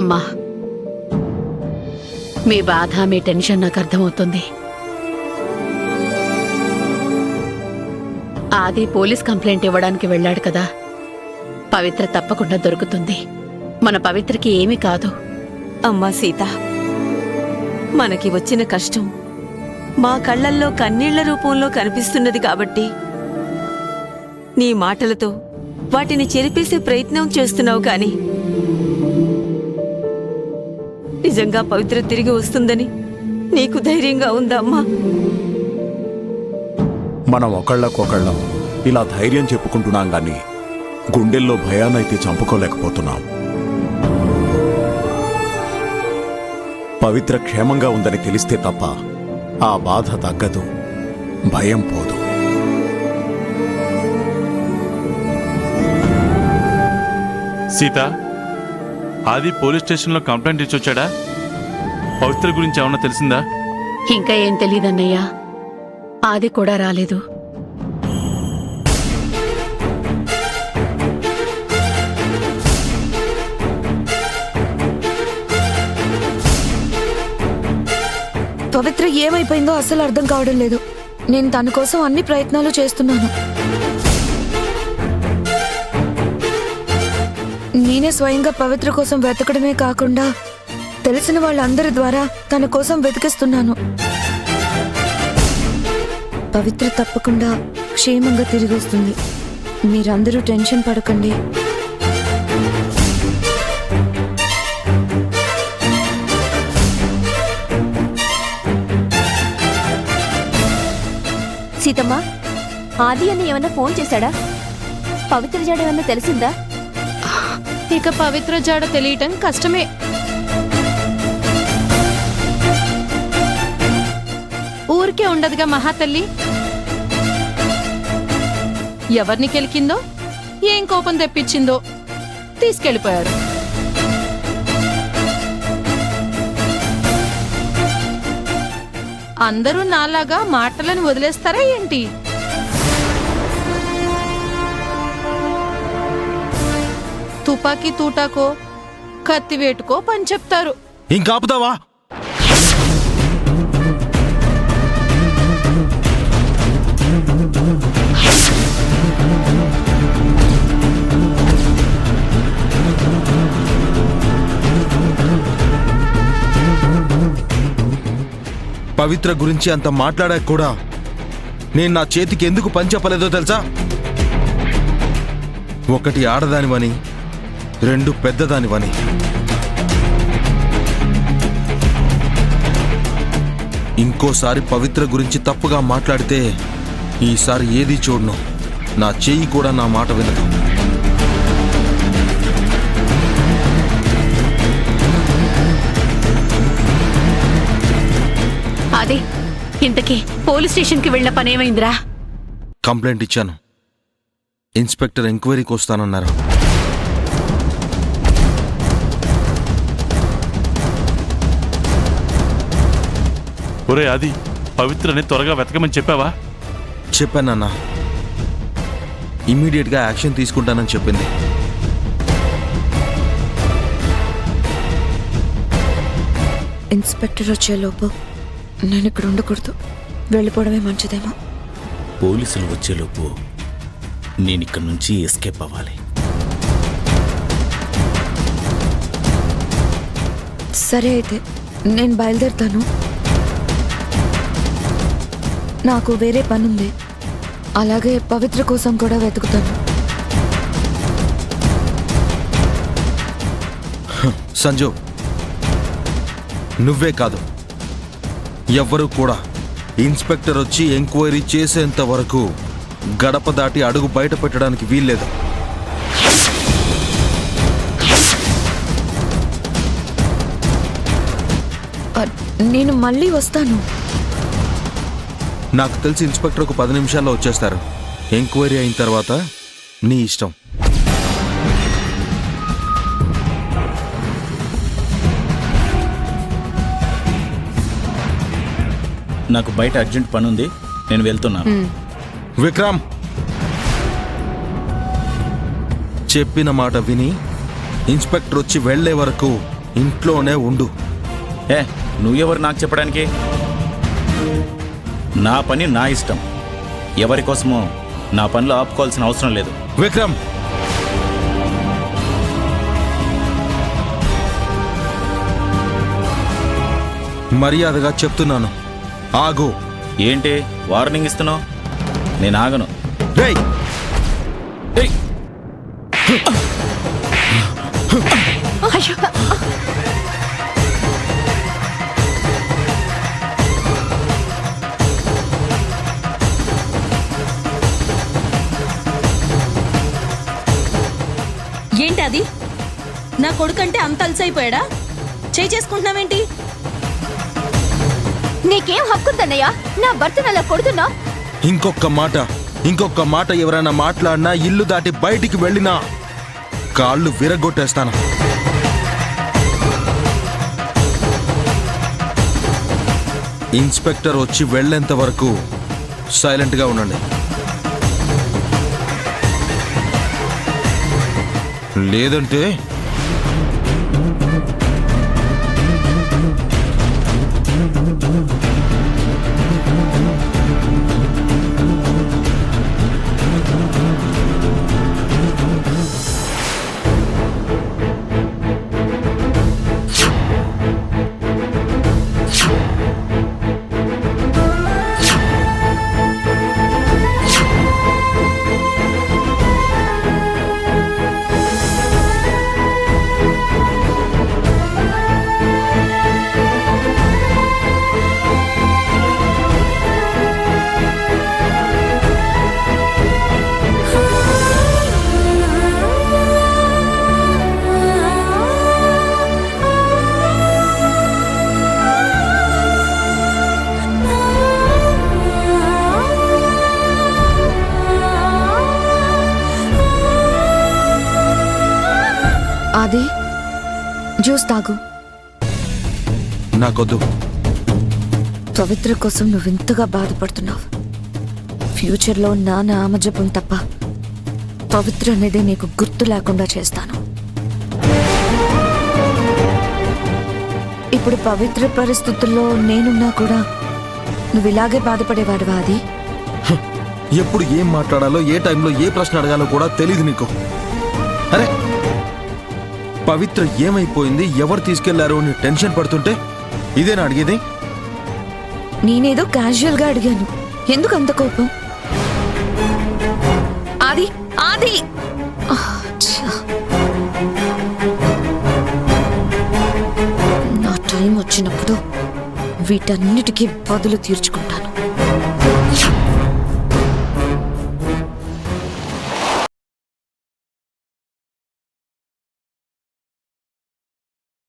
అమ్మా, మీ బాధ, మీ టెన్షన్ నాకు అర్థమవుతుంది. ఆది పోలీస్ కంప్లైంట్ ఇవ్వడానికి వెళ్ళాడు కదా, పవిత్ర తప్పకుండా దొరుకుతుంది. మన పవిత్రకి ఏమీ కాదు. అమ్మా సీత, మనకి వచ్చిన కష్టం మా కళ్ళల్లో కన్నీళ్ల రూపంలో కనిపిస్తున్నది కాబట్టి నీ మాటలతో వాటిని చెరిపేసే ప్రయత్నం చేస్తున్నావు. కాని నిజంగా పవిత్ర తిరిగి వస్తుందని నీకు ధైర్యంగా ఉందా అమ్మా? మనం ఒకళ్ళకొకళ్ళం ఇలా ధైర్యం చెప్పుకుంటున్నాం గాని గుండెల్లో భయానైతే చంపుకోలేకపోతున్నాం. పవిత్ర క్షేమంగా ఉందని తెలిస్తే తప్ప ఆ బాధ తగ్గదు, భయం పోదు. సీత, ఆది పోలీస్ స్టేషన్లో కంప్లైంట్ ఇచ్చొచ్చాడా? పవిత్ర గురించి ఏమన్నా తెలిసిందా? ఇంకా ఏం తెలీదన్నయ్యా, ఆది కూడా రాలేదు. పవిత్ర ఏమైపోయిందో అస్సలు అర్థం కావడం లేదు. నేను తన కోసం అన్ని ప్రయత్నాలు చేస్తున్నాను. నేనే స్వయంగా పవిత్ర కోసం వెతకడమే కాకుండా తెలిసిన వాళ్ళందరి ద్వారా తన కోసం వెతికిస్తున్నాను. పవిత్ర తప్పకుండా క్షేమంగా తిరిగి వస్తుంది. మీరందరూ టెన్షన్ పడకండి. సీతమ్మ, ఆది అని ఏమన్నా ఫోన్ చేశాడా? పవిత్ర జాడ ఏమన్నా తెలిసిందా? ఇక పవిత్ర జాడ తెలియటం కష్టమే. ఊరికే ఉండదుగా మహాతల్లి. ఎవరిని కెలికిందో, ఏం కోపం తెప్పించిందో తీసుకెళ్లిపోయారు. అందరూ నాలాగా మాటలను వదిలేస్తారా ఏంటి? తుపాకీ తూటాకో కత్తివేటుకో పని చెప్తారు. ఇంకాపుతావా? పవిత్ర గురించి అంత మాట్లాడాక కూడా నేను నా చేతికి ఎందుకు పని చెప్పలేదో తెలుసా? ఒకటి ఆడదానివని, రెండు పెద్దదానివని. ఇంకోసారి పవిత్ర గురించి తప్పుగా మాట్లాడితే ఈసారి ఏది చూడను. నా చెయ్యి కూడా నా మాట వినదు. అదే, ఇంతకీ పోలీస్ స్టేషన్కి వెళ్ళిన పనేమైందిరా? కంప్లైంట్ ఇచ్చాను. ఇన్స్పెక్టర్ ఎంక్వైరీకి వస్తానన్నారు. ఒరే ఆది, పవిత్రని త్వరగా వెతకమని చెప్పావా? చెప్పానన్నా. ఇమ్మీడియట్గా యాక్షన్ తీసుకుంటానని చెప్పింది. ఇన్స్పెక్టర్ వచ్చేలోపు నేను ఇక్కడ ఉండకూడదు. వెళ్ళిపోవడమే మంచిదేమో. పోలీసులు వచ్చేలోపు నేను ఇక్కడ నుంచి ఎస్కేప్ అవ్వాలి. సరే అయితే నేను బయలుదేరుతాను. నాకు వేరే పనుంది. అలాగే పవిత్ర కోసం కూడా వెతుకుతాను. సంజు, నువ్వే కాదు, ఎవ్వరూ కూడా ఇన్స్పెక్టర్ వచ్చి ఎంక్వైరీ చేసేంత వరకు గడప దాటి అడుగు బయట పెట్టడానికి వీల్లేదు. నేను మళ్ళీ వస్తాను. నాకు తెలిసి ఇన్స్పెక్టర్ ఒక 10 నిమిషాల్లో వచ్చేస్తారు. ఎంక్వైరీ అయిన తర్వాత నీ ఇష్టం. నాకు బయట అర్జెంట్ పని ఉంది, నేను వెళ్తున్నాను. విక్రమ్, చెప్పిన మాట విని ఇన్స్పెక్టర్ వచ్చి వెళ్లే వరకు ఇంట్లోనే ఉండు. ఏ నువ్వెవరు నాకు చెప్పడానికి? నా పని నా ఇష్టం. ఎవరి కోసమో నా పనిలో ఆపుకోవాల్సిన అవసరం లేదు. విక్రమ్, మర్యాదగా చెప్తున్నాను, ఆగు. ఏంటి వార్నింగ్ ఇస్తున్నావు? నేను ఆగను. రేయ్, ఏయ్! అయ్యో ఏంటి అది? నా కొడుకంటే అంత అలసైపోయాడా? చేసుకుంటున్నావేంటి? నీకేం హక్కుందన్నయ్యా నా భర్తను అలా కొడుతున్నా? ఇంకొక మాట ఎవరైనా మాట్లాడినా, ఇల్లు దాటి బయటికి వెళ్ళినా కాళ్ళు విరగొట్టేస్తాను. ఇన్స్పెక్టర్ వచ్చి వెళ్ళేంత వరకు సైలెంట్గా ఉండండి. లేదంటే ఆది, జ్యూస్ తాగు. నాకొద్దు. పవిత్ర కోసం నువ్వు ఇంతగా బాధపడుతున్నావు. ఫ్యూచర్లో నాన్న ఆమజపం తప్ప పవిత్ర అనేది నీకు గుర్తు లేకుండా చేస్తాను. ఇప్పుడు పవిత్ర పరిస్థితుల్లో నేనున్నా కూడా నువ్వు ఇలాగే బాధపడేవాడువా ఆది? ఎప్పుడు ఏం మాట్లాడాలో, ఏ టైంలో ఏ ప్రశ్న అడగాలో కూడా తెలియదు నీకు. అరే, పవిత్ర ఏమైపోయింది, ఎవరు తీసుకెళ్లారు అని టెన్షన్ పడుతుంటే ఇదేనా అడిగేది? నేనేదో క్యాజువల్ గా అడిగాను. ఎందుకు అంత కోపం? ఆది, ఆది! నా టైం వచ్చినప్పుడు వీటన్నిటికీ బదులు తీర్చుకుంటా.